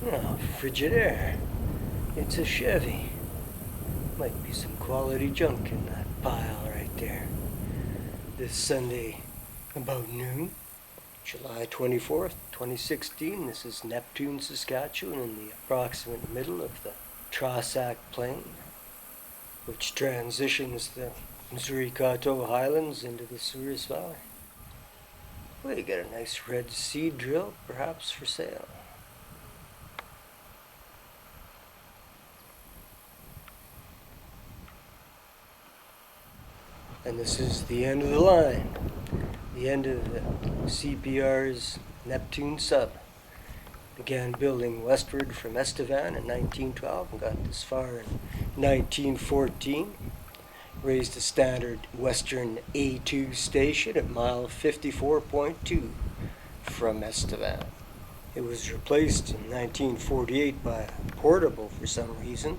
Oh, Frigidaire. It's a Chevy. Might be some quality junk in that pile right there. This Sunday, about noon, July 24th, 2016, this is Neptune, Saskatchewan, in the approximate middle of the Trossach Plain, which transitions the Missouri-Coteau Highlands into the Souris Valley. Well, you got a nice red seed drill, perhaps for sale. And this is the end of the line, the end of the CPR's Neptune sub. Began building westward from Estevan in 1912 and got this far in 1914. Raised a standard western A2 station at mile 54.2 from Estevan. It was replaced in 1948 by a portable for some reason.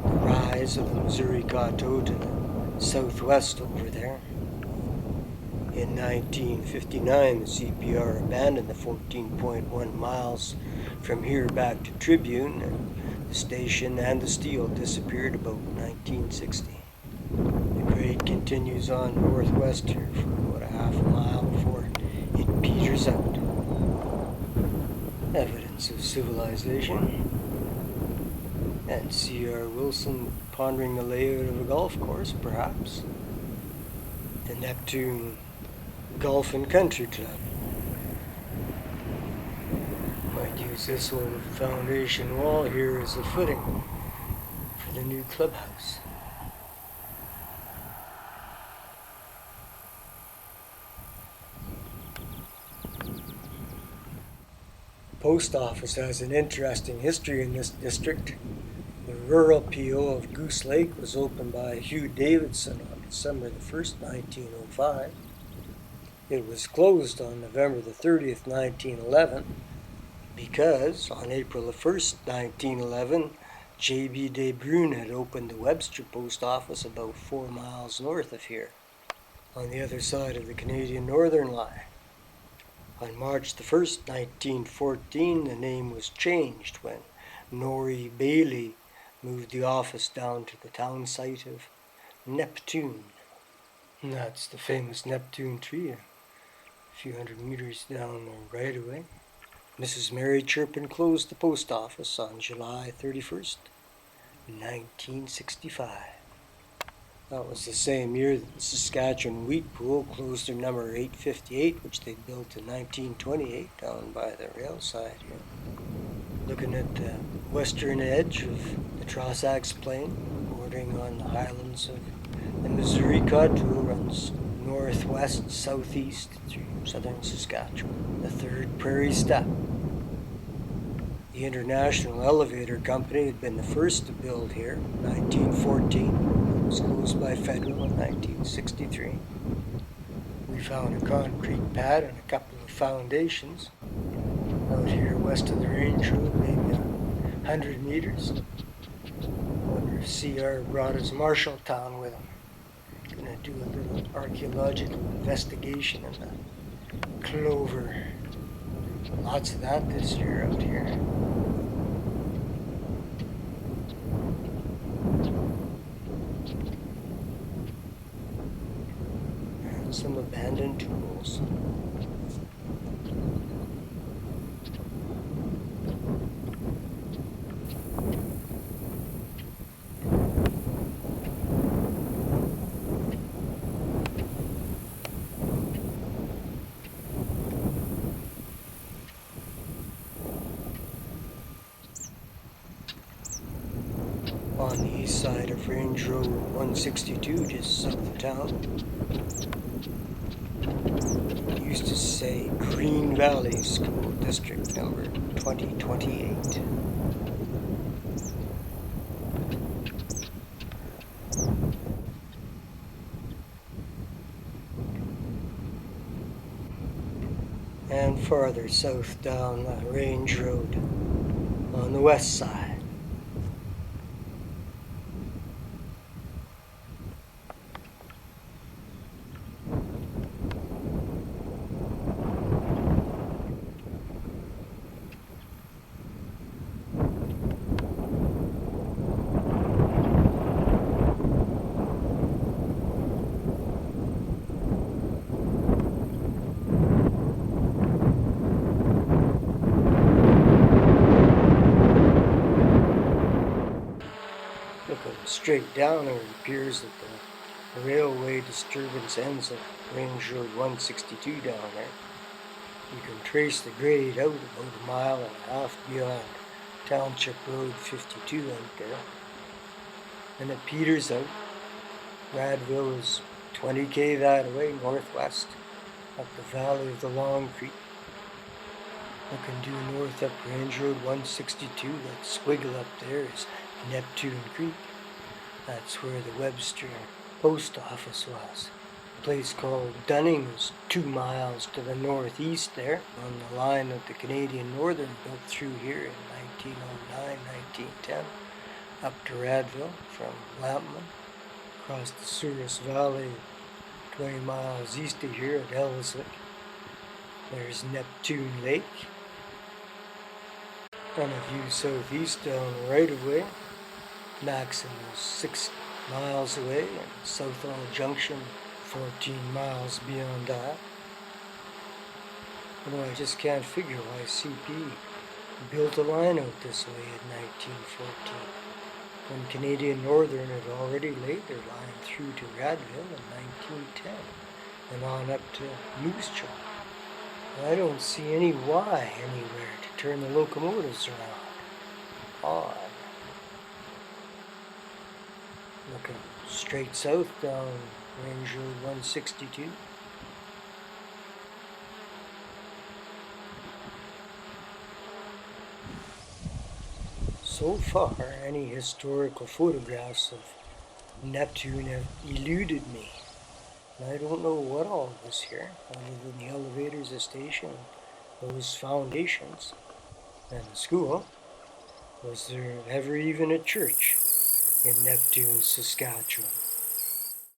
The rise of the Missouri-Coteau to the southwest over there. In 1959, the CPR abandoned the 14.1 miles from here back to Tribune, and the station and the steel disappeared about 1960. The grade continues on northwest here for about a half a mile before it peters out. Evidence of civilization. And C.R. Wilson pondering the layout of a golf course, perhaps. The Neptune Golf and Country Club. Might use this old foundation wall here as a footing for the new clubhouse. The post office has an interesting history in this district. The rural PO of Goose Lake was opened by Hugh Davidson on December the 1st, 1905. It was closed on November the 30th, 1911, because on April the 1st, 1911, J.B. De Bruyne had opened the Webster Post Office about 4 miles north of here, on the other side of the Canadian Northern Line. On March the 1st, 1914, the name was changed when Norrie Bailey moved the office down to the town site of Neptune. And that's the famous Neptune tree, a few hundred meters down the right away. Mrs. Mary Chirpin closed the post office on July 31st, 1965. That was the same year that the Saskatchewan Wheat Pool closed their number 858, which they built in 1928 down by the rail side here. Looking at the western edge of the Trossachs Plain, bordering on the highlands of the Missouri-Coteau, runs northwest, southeast through southern Saskatchewan, the third prairie step. The International Elevator Company had been the first to build here in 1914. It was closed by Federal in 1963. We found a concrete pad and a couple of foundations out here west of the range road, maybe 100 meters. I wonder if CR brought his Marshalltown with him. Gonna do a little archaeological investigation in the clover. Lots of that this year out here. And some abandoned tools. On the east side of Range Road 162, just south of town. It used to say Green Valley School District number 2028. And farther south down the Range Road on the west side. straight down, it appears that the railway disturbance ends at Range Road 162 down there. You can trace the grade out about a mile and a half beyond Township Road 52 out there. And it peters out. Radville is 20k that way, northwest, up the valley of the Long Creek. Looking due north up Range Road 162, that squiggle up there is Neptune Creek. That's where the Webster post office was. A place called Dunning is 2 miles to the northeast there, on the line that the Canadian Northern built through here in 1909, 1910, up to Radville from Lampman, across the Souris Valley, 20 miles east of here at Ellswick. There's Neptune Lake, and a view southeast down the right of way. Maxim is 6 miles away, and Southall Junction 14 miles beyond that. Although I just can't figure why CP built a line out this way in 1914, when Canadian Northern had already laid their line through to Radville in 1910 and on up to Moose Jaw. I don't see any why anywhere to turn the locomotives around. Odd. Looking straight south down Range Road 162. So far, any historical photographs of Neptune have eluded me. And I don't know what all was here, other than the elevators, the station, those foundations, and the school. Was there ever even a church in Neptune, Saskatchewan?